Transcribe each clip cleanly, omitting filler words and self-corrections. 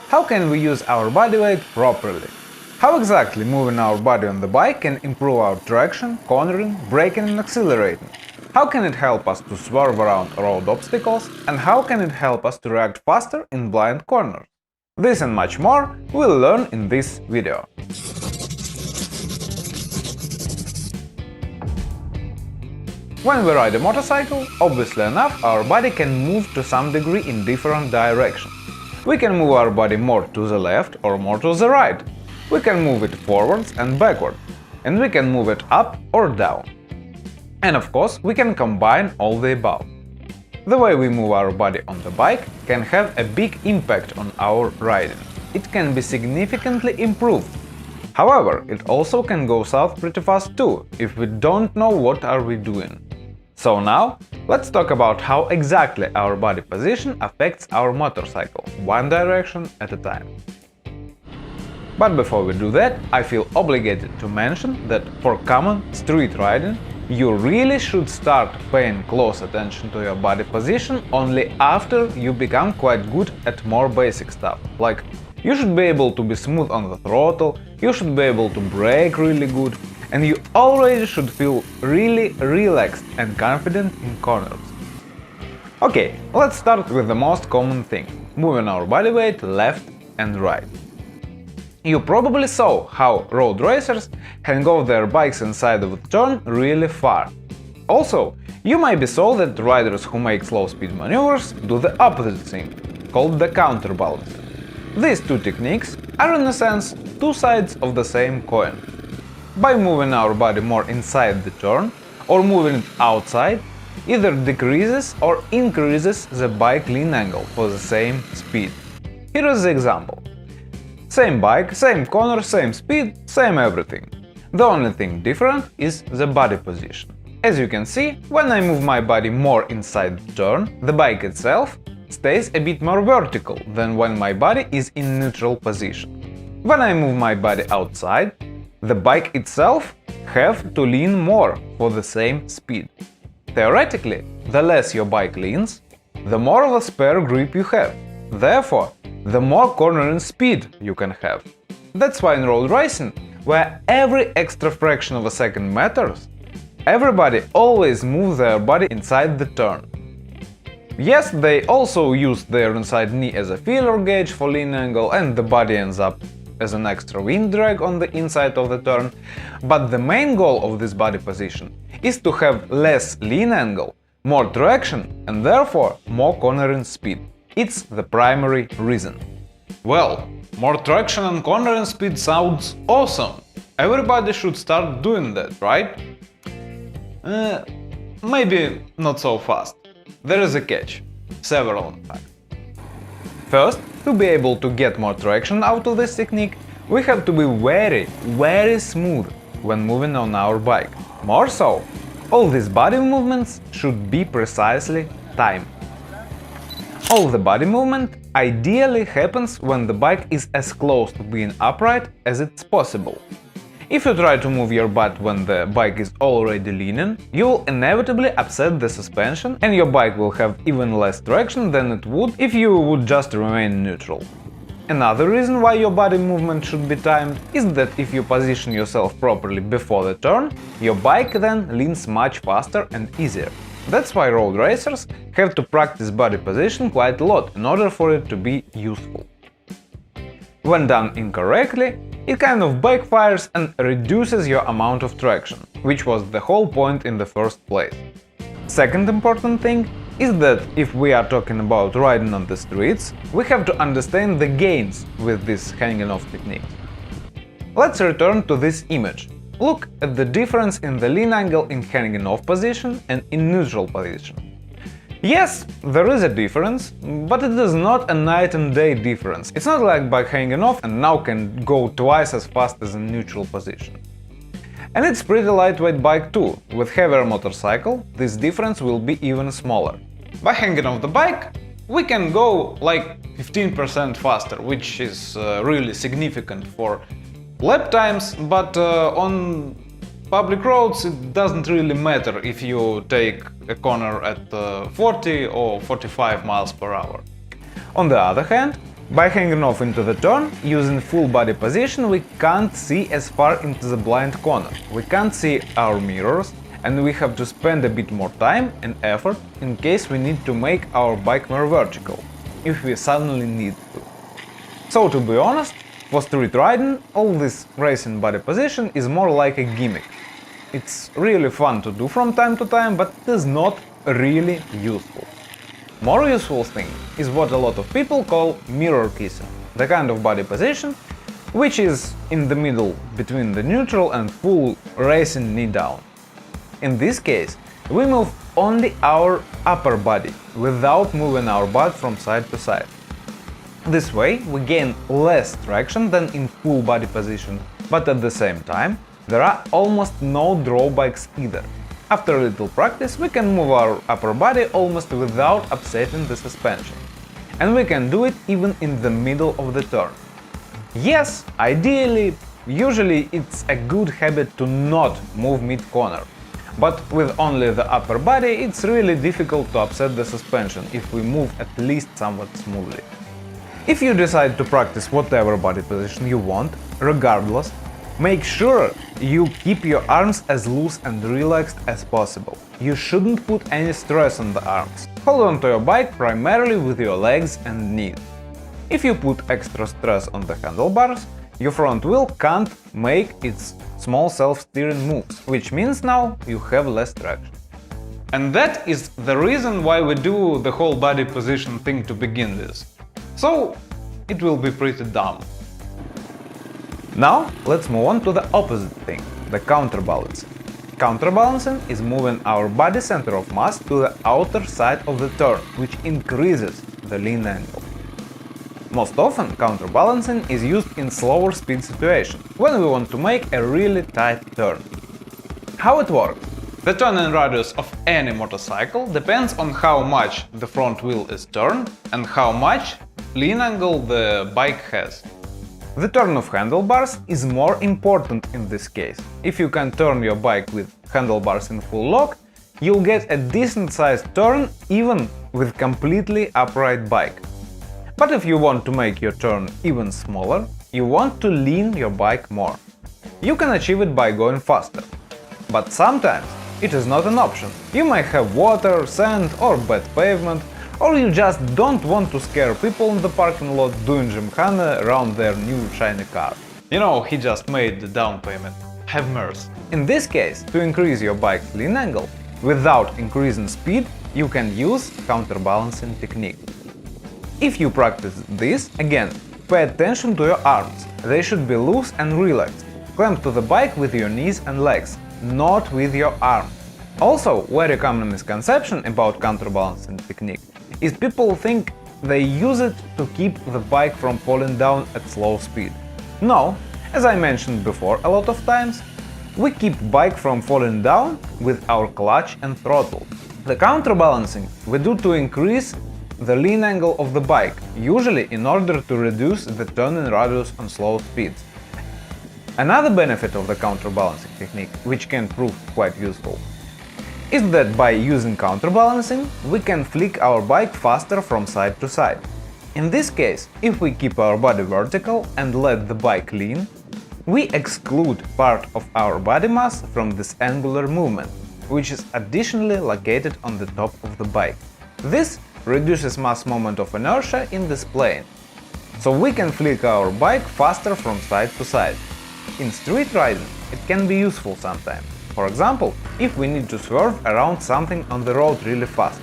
How can we use our body weight properly? How exactly moving our body on the bike can improve our traction, cornering, braking and accelerating? How can it help us to swerve around road obstacles? And how can it help us to react faster in blind corners? This and much more we'll learn in this video. When we ride a motorcycle, obviously enough, our body can move to some degree in different directions. We can move our body more to the left or more to the right. We can move it forwards and backwards, and we can move it up or down. And of course, we can combine all the above. The way we move our body on the bike can have a big impact on our riding. It can be significantly improved. However, it also can go south pretty fast too, if we don't know what are we doing. So now, let's talk about how exactly our body position affects our motorcycle, one direction at a time. But before we do that, I feel obligated to mention that for common street riding, you really should start paying close attention to your body position only after you become quite good at more basic stuff. Like, you should be able to be smooth on the throttle, you should be able to brake really good, and you already should feel really relaxed and confident in corners. Okay, let's start with the most common thing, moving our body weight left and right. You probably saw how road racers hang off their bikes inside of a turn really far. Also, you maybe saw that riders who make slow-speed maneuvers do the opposite thing, called the counterbalancing. These two techniques are in a sense two sides of the same coin. By moving our body more inside the turn or moving it outside, either decreases or increases the bike lean angle for the same speed. Here is the example. Same bike, same corner, same speed, same everything. The only thing different is the body position. As you can see, when I move my body more inside the turn, the bike itself stays a bit more vertical than when my body is in neutral position. When I move my body outside, the bike itself have to lean more for the same speed. Theoretically, the less your bike leans, the more of a spare grip you have. Therefore, the more cornering speed you can have. That's why in road racing, where every extra fraction of a second matters, everybody always moves their body inside the turn. Yes, they also use their inside knee as a feeler gauge for lean angle, and the body ends up as an extra wind drag on the inside of the turn, but the main goal of this body position is to have less lean angle, more traction, and therefore more cornering speed. It's the primary reason. Well, more traction and cornering speed sounds awesome. Everybody should start doing that, right? Maybe not so fast. There is a catch. Several, in fact. First, to be able to get more traction out of this technique, we have to be very smooth when moving on our bike. More so, all these body movements should be precisely timed. All the body movement ideally happens when the bike is as close to being upright as it's possible. If you try to move your butt when the bike is already leaning, you will inevitably upset the suspension and your bike will have even less traction than it would if you would just remain neutral. Another reason why your body movement should be timed is that if you position yourself properly before the turn, your bike then leans much faster and easier. That's why road racers have to practice body position quite a lot in order for it to be useful. When done incorrectly, it kind of backfires and reduces your amount of traction, which was the whole point in the first place. Second important thing is that if we are talking about riding on the streets, we have to understand the gains with this hanging off technique. Let's return to this image. Look at the difference in the lean angle in hanging off position and in neutral position. Yes, there is a difference, but it is not a night and day difference. It's not like bike hanging off and now can go twice as fast as in neutral position. And it's pretty lightweight bike too. With heavier motorcycle, this difference will be even smaller. By hanging off the bike, we can go like 15% faster, which is really significant for lap times, but on public roads it doesn't really matter if you take a corner at 40 or 45 miles per hour. On the other hand, By hanging off into the turn, using full body position, we can't see as far into the blind corner. We can't see our mirrors, and we have to spend a bit more time and effort in case we need to make our bike more vertical, if we suddenly need to. So to be honest, for street riding, all this racing body position is more like a gimmick. It's really fun to do from time to time, but it is not really useful. More useful thing is what a lot of people call mirror kissing, the kind of body position which is in the middle between the neutral and full racing knee down. In this case, we move only our upper body without moving our butt from side to side. This way we gain less traction than in full body position, but at the same time there are almost no drawbacks either. After a little practice, we can move our upper body almost without upsetting the suspension. And we can do it even in the middle of the turn. Yes, ideally, usually it's a good habit to not move mid-corner. But with only the upper body, it's really difficult to upset the suspension if we move at least somewhat smoothly. If you decide to practice whatever body position you want, regardless, make sure you keep your arms as loose and relaxed as possible. You shouldn't put any stress on the arms. Hold on to your bike primarily with your legs and knees. If you put extra stress on the handlebars, your front wheel can't make its small self-steering moves, which means now you have less traction. And that is the reason why we do the whole body position thing to begin with. So it will be pretty dumb. Now, let's move on to the opposite thing, the counterbalancing. Counterbalancing is moving our body center of mass to the outer side of the turn, which increases the lean angle. Most often, counterbalancing is used in slower speed situations, when we want to make a really tight turn. How it works? The turning radius of any motorcycle depends on how much the front wheel is turned and how much lean angle the bike has. The turn of handlebars is more important in this case. If you can turn your bike with handlebars in full lock, you'll get a decent sized turn even with completely upright bike. But if you want to make your turn even smaller, you want to lean your bike more. You can achieve it by going faster. But sometimes it is not an option. You might have water, sand or bad pavement, or you just don't want to scare people in the parking lot doing gymkhana around their new shiny car. You know, he just made the down payment. Have mercy. In this case, to increase your bike's lean angle without increasing speed, you can use counterbalancing technique. If you practice this, again, pay attention to your arms. They should be loose and relaxed. Clamp to the bike with your knees and legs, not with your arms. Also, very common misconception about counterbalancing technique is people think they use it to keep the bike from falling down at slow speed. No, as I mentioned before a lot of times, we keep bike from falling down with our clutch and throttle. The counterbalancing we do to increase the lean angle of the bike, usually in order to reduce the turning radius on slow speeds. Another benefit of the counterbalancing technique, which can prove quite useful, is that by using counterbalancing, we can flick our bike faster from side to side. In this case, if we keep our body vertical and let the bike lean, we exclude part of our body mass from this angular movement, which is additionally located on the top of the bike. This reduces mass moment of inertia in this plane, so we can flick our bike faster from side to side. In street riding, it can be useful sometimes. For example, if we need to swerve around something on the road really fast.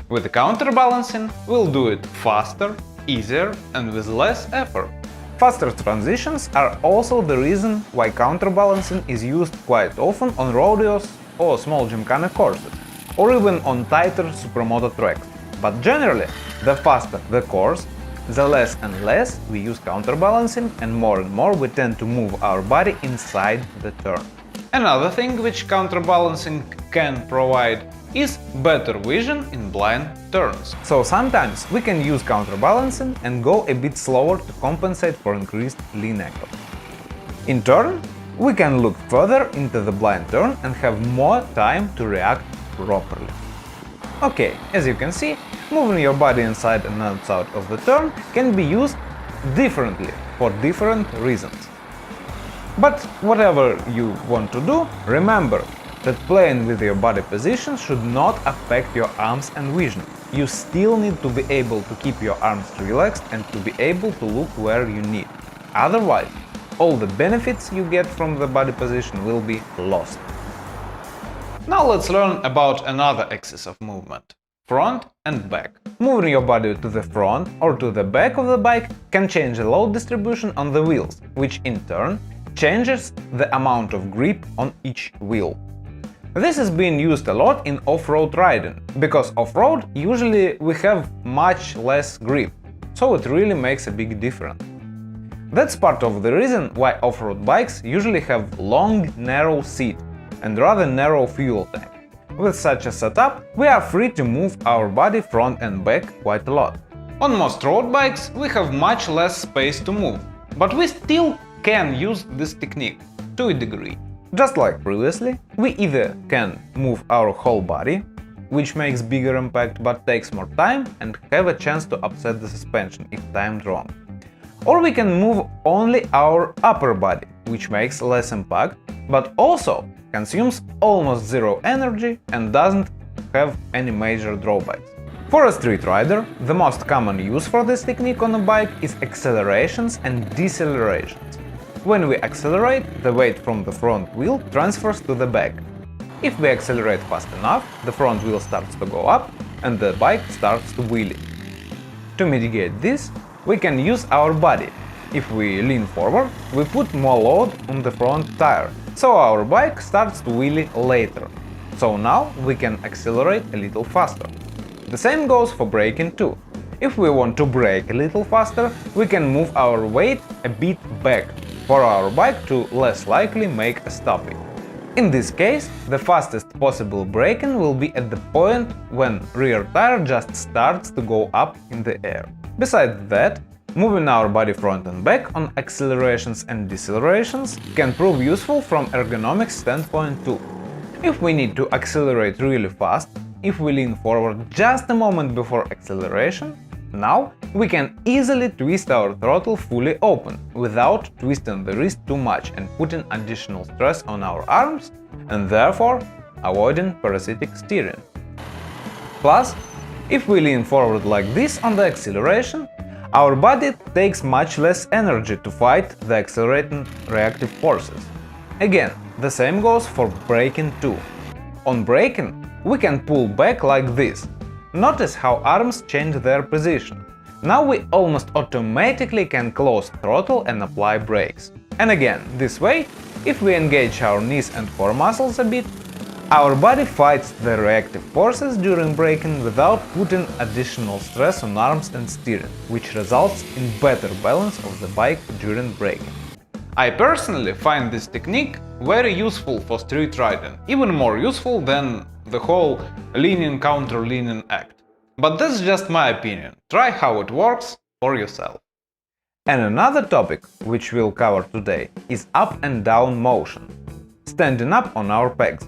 With the counterbalancing, we'll do it faster, easier and with less effort. Faster transitions are also the reason why counterbalancing is used quite often on rodeos or small gymkhana courses, or even on tighter supermoto tracks. But generally, the faster the course, the less and less we use counterbalancing, and more we tend to move our body inside the turn. Another thing which counterbalancing can provide is better vision in blind turns. So sometimes we can use counterbalancing and go a bit slower to compensate for increased lean angle. In turn, we can look further into the blind turn and have more time to react properly. Okay, as you can see, moving your body inside and outside of the turn can be used differently for different reasons. But whatever you want to do, remember that playing with your body position should not affect your arms and vision. You still need to be able to keep your arms relaxed and to be able to look where you need. Otherwise, all the benefits you get from the body position will be lost. Now let's learn about another axis of movement: front and back. Moving your body to the front or to the back of the bike can change the load distribution on the wheels, which in turn changes the amount of grip on each wheel. This is being used a lot in off-road riding, because off-road usually we have much less grip, so it really makes a big difference. That's part of the reason why off-road bikes usually have long, narrow seat and rather narrow fuel tank. With such a setup, we are free to move our body front and back quite a lot. On most road bikes, we have much less space to move, but we still can use this technique to a degree. Just like previously, we either can move our whole body, which makes bigger impact but takes more time and have a chance to upset the suspension if timed wrong. Or we can move only our upper body, which makes less impact, but also consumes almost zero energy and doesn't have any major drawbacks. For a street rider, the most common use for this technique on a bike is accelerations and decelerations. When we accelerate, the weight from the front wheel transfers to the back. If we accelerate fast enough, the front wheel starts to go up and the bike starts to wheelie. To mitigate this, we can use our body. If we lean forward, we put more load on the front tire, so our bike starts to wheelie later. So now we can accelerate a little faster. The same goes for braking too. If we want to brake a little faster, we can move our weight a bit back, for our bike to less likely make a stopping. In this case, the fastest possible braking will be at the point when rear tire just starts to go up in the air. Besides that, moving our body front and back on accelerations and decelerations can prove useful from ergonomics standpoint too. If we need to accelerate really fast, if we lean forward just a moment before acceleration, now we can easily twist our throttle fully open, without twisting the wrist too much and putting additional stress on our arms, and therefore avoiding parasitic steering. Plus, if we lean forward like this on the acceleration, our body takes much less energy to fight the accelerating reactive forces. Again, the same goes for braking too. On braking, we can pull back like this. Notice how arms change their position. Now we almost automatically can close throttle and apply brakes. And again, this way, if we engage our knees and core muscles a bit, our body fights the reactive forces during braking without putting additional stress on arms and steering, which results in better balance of the bike during braking. I personally find this technique very useful for street riding, even more useful than the whole leaning counter leaning act. But that's just my opinion. Try how it works for yourself. And another topic which we'll cover today is up and down motion, standing up on our pegs.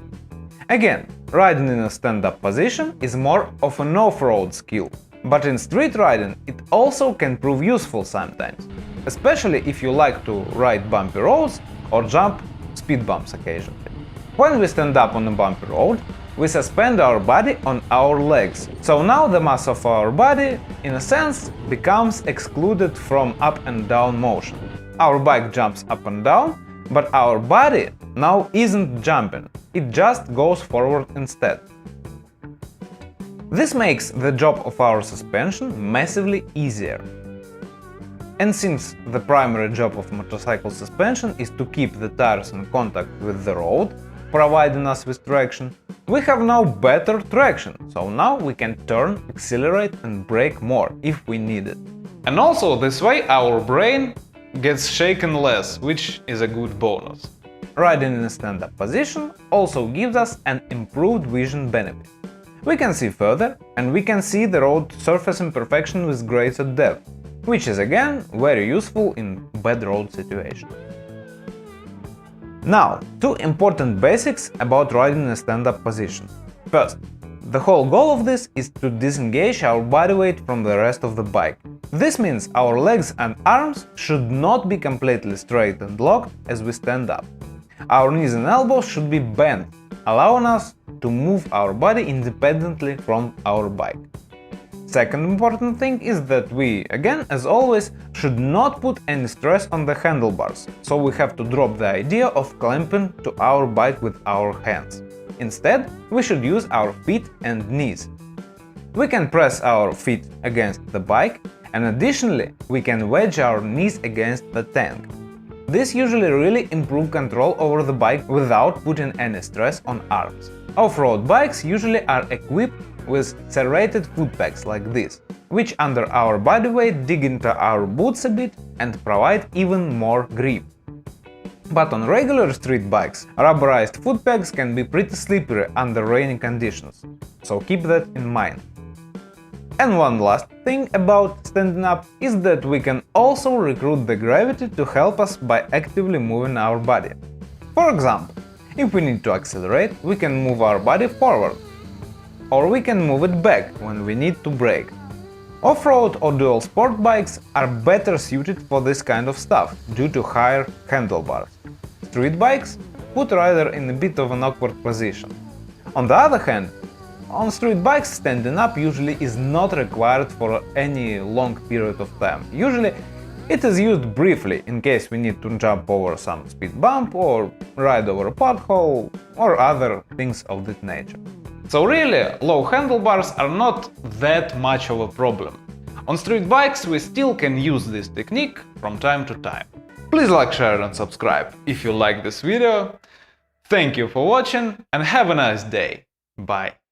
Again, riding in a stand-up position is more of an off-road skill, but in street riding it also can prove useful sometimes, especially if you like to ride bumpy roads or jump speed bumps occasionally. When we stand up on a bumpy road, we suspend our body on our legs, so now the mass of our body, in a sense, becomes excluded from up and down motion. Our bike jumps up and down, but our body now isn't jumping, it just goes forward instead. This makes the job of our suspension massively easier. And since the primary job of motorcycle suspension is to keep the tires in contact with the road, providing us with traction, we have now better traction, so now we can turn, accelerate and brake more if we need it. And also this way our brain gets shaken less, which is a good bonus. Riding in a stand-up position also gives us an improved vision benefit. We can see further and we can see the road surface imperfection with greater depth, which is again very useful in bad road situations. Now, two important basics about riding in a stand-up position. First, The whole goal of this is to disengage our body weight from the rest of the bike. This means our legs and arms should not be completely straight and locked as we stand up. Our knees and elbows should be bent, allowing us to move our body independently from our bike. Second important thing is that we, again, as always, should not put any stress on the handlebars, so we have to drop the idea of clamping to our bike with our hands. Instead, we should use our feet and knees. We can press our feet against the bike, and additionally, we can wedge our knees against the tank. This usually really improves control over the bike without putting any stress on arms. Off-road bikes usually are equipped with serrated foot pegs like this, which under our body weight dig into our boots a bit and provide even more grip. But on regular street bikes, rubberized foot pegs can be pretty slippery under rainy conditions, so keep that in mind. And one last thing about standing up is that we can also recruit the gravity to help us by actively moving our body. For example, if we need to accelerate, we can move our body forward, or we can move it back when we need to brake. Off-road or dual sport bikes are better suited for this kind of stuff due to higher handlebars. Street bikes put rider in a bit of an awkward position. On the other hand, on street bikes standing up usually is not required for any long period of time. Usually it is used briefly in case we need to jump over some speed bump or ride over a pothole or other things of that nature. So really, low handlebars are not that much of a problem. On street bikes we still can use this technique from time to time. Please like, share and subscribe if you like this video. Thank you for watching and have a nice day. Bye.